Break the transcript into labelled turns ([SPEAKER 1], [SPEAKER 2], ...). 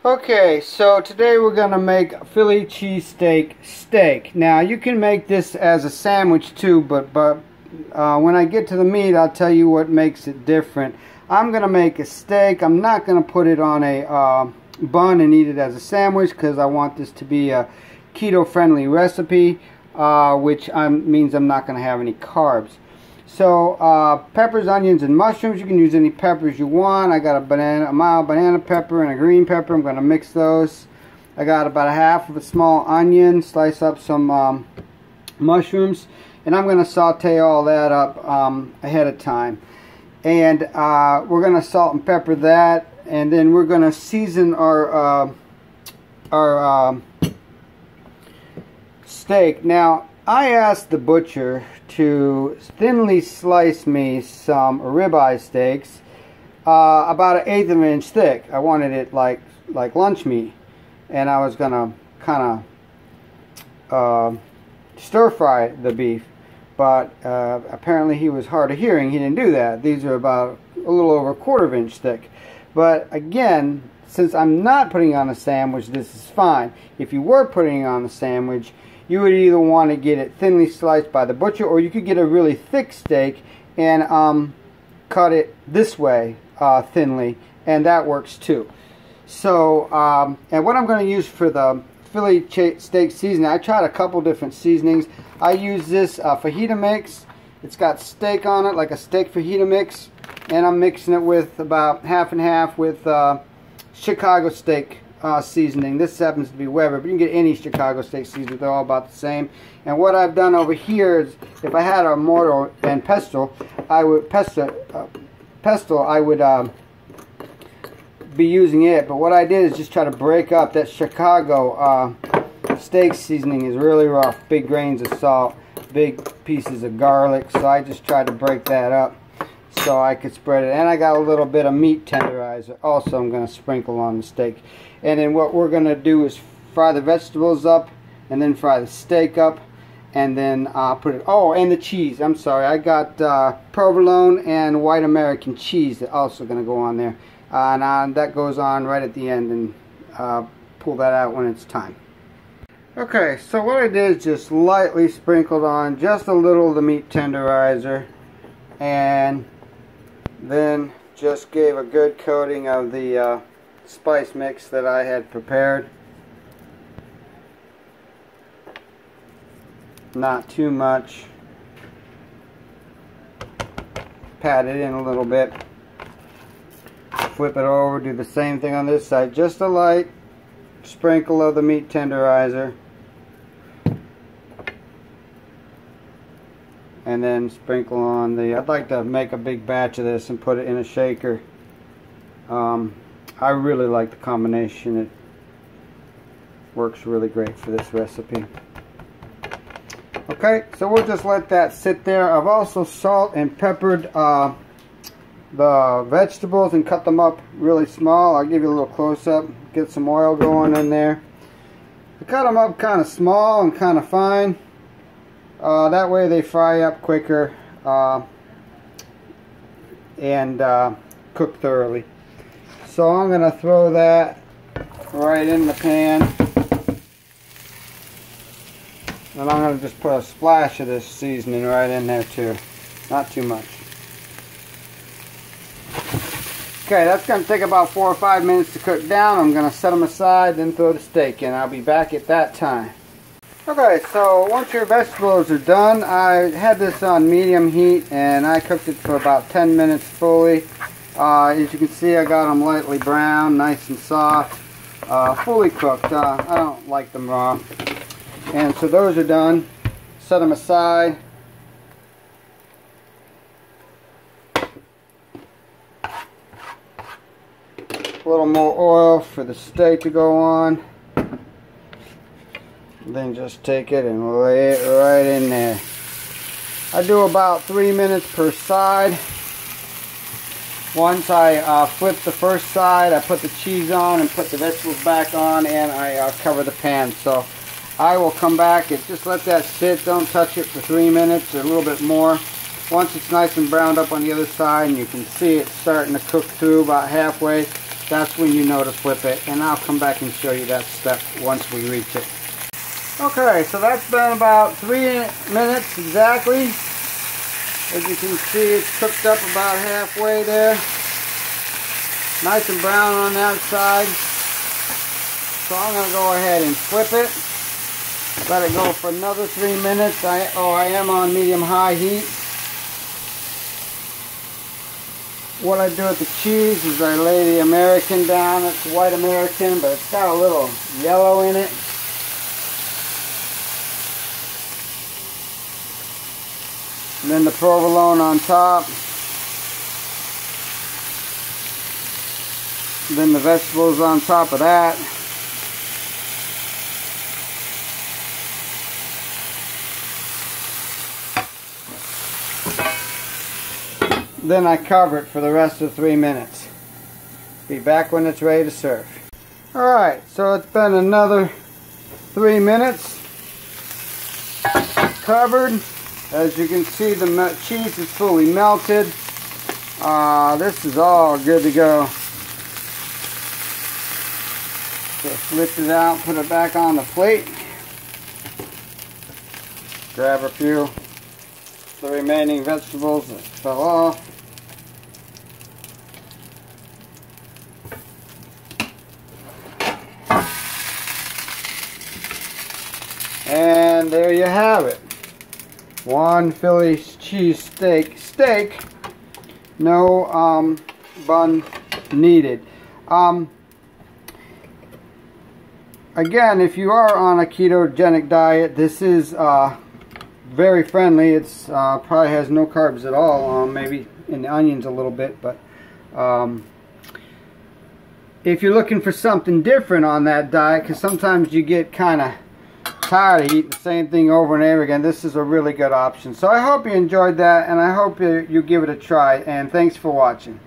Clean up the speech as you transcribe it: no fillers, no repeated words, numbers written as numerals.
[SPEAKER 1] Okay, so today we're going to make Philly cheesesteak steak. Now you can make this as a sandwich too, but when I get to the meat I'll tell you what makes it different. I'm going to make a steak. I'm not going to put it on a bun and eat it as a sandwich because I want this to be a keto friendly recipe, which means I'm not going to have any carbs. So peppers, onions, and mushrooms. You can use any peppers you want. I got a mild banana pepper and a green pepper. I'm going to mix those. I got about a half of a small onion. Slice up some mushrooms, and I'm going to saute all that up ahead of time. And we're going to salt and pepper that, and then we're going to season our steak. Now, I asked the butcher to thinly slice me some ribeye steaks, about 1/8 of an inch thick. I wanted it like lunch meat, and I was gonna kind of stir fry the beef, but apparently he was hard of hearing. He didn't do that. These are about a little over 1/4 of an inch thick. But again, since I'm not putting on a sandwich, this is fine. If you were putting on a sandwich, you would either want to get it thinly sliced by the butcher, or you could get a really thick steak and cut it this way thinly, and that works too. So, and what I'm going to use for the Philly steak seasoning, I tried a couple different seasonings. I use this fajita mix. It's got steak on it, like a steak fajita mix, and I'm mixing it with about half and half with Chicago steak seasoning. This happens to be Weber, but you can get any Chicago steak seasoning. They're all about the same. And what I've done over here is, if I had a mortar and pestle, I would be using it. But what I did is just try to break up that Chicago steak seasoning. Is really rough, big grains of salt, big pieces of garlic. So I just tried to break that up so I could spread it. And I got a little bit of meat tenderizer also I'm going to sprinkle on the steak. And then what we're going to do is fry the vegetables up, and then fry the steak up, and then put it, oh, and the cheese. I'm sorry, I got provolone and white American cheese that also going to go on there. And that goes on right at the end, and pull that out when it's time. Okay, so what I did is just lightly sprinkled on just a little of the meat tenderizer, and then just gave a good coating of the spice mix that I had prepared. Not too much. Pat it in a little bit. Flip it over, do the same thing on this side. Just a light sprinkle of the meat tenderizer. And then sprinkle on the, I'd like to make a big batch of this and put it in a shaker. I really like the combination. It works really great for this recipe. Okay, so we'll just let that sit there. I've also salt and peppered the vegetables and cut them up really small. I'll give you a little close-up, get some oil going in there. I cut them up kind of small and kind of fine. That way they fry up quicker and cook thoroughly. So I'm going to throw that right in the pan, and I'm going to just put a splash of this seasoning right in there too, not too much. Okay, that's going to take about 4 or 5 minutes to cook down. I'm going to set them aside, then throw the steak in. I'll be back at that time. Okay, so once your vegetables are done, I had this on medium heat and I cooked it for about 10 minutes fully. As you can see, I got them lightly brown, nice and soft, fully cooked. I don't like them raw. And so those are done. Set them aside. A little more oil for the steak to go on. Then just take it and lay it right in there. I do about 3 minutes per side. Once I flip the first side, I put the cheese on and put the vegetables back on, and I cover the pan. So I will come back and just let that sit. Don't touch it for 3 minutes or a little bit more. Once it's nice and browned up on the other side, and you can see it starting to cook through about halfway, that's when you know to flip it, and I'll come back and show you that step once we reach it. Okay, so that's been about 3 minutes exactly. As you can see, it's cooked up about halfway there. Nice and brown on that side. So I'm going to go ahead and flip it. Let it go for another 3 minutes. I am on medium-high heat. What I do with the cheese is I lay the American down. It's white American, but it's got a little yellow in it. And then the provolone on top. Then the vegetables on top of that. Then I cover it for the rest of 3 minutes. Be back when it's ready to serve. Alright, so it's been another 3 minutes. Covered. As you can see, the cheese is fully melted. This is all good to go. Just lift it out, put it back on the plate. Grab a few of the remaining vegetables that fell off. And there you have it. One Philly cheese steak. No bun needed. Again, if you are on a ketogenic diet, this is very friendly. It's probably has no carbs at all. Maybe in the onions a little bit, but if you're looking for something different on that diet, because sometimes you get kind of tired of eating the same thing over and over again, this is a really good option. So I hope you enjoyed that, and I hope you give it a try, and thanks for watching.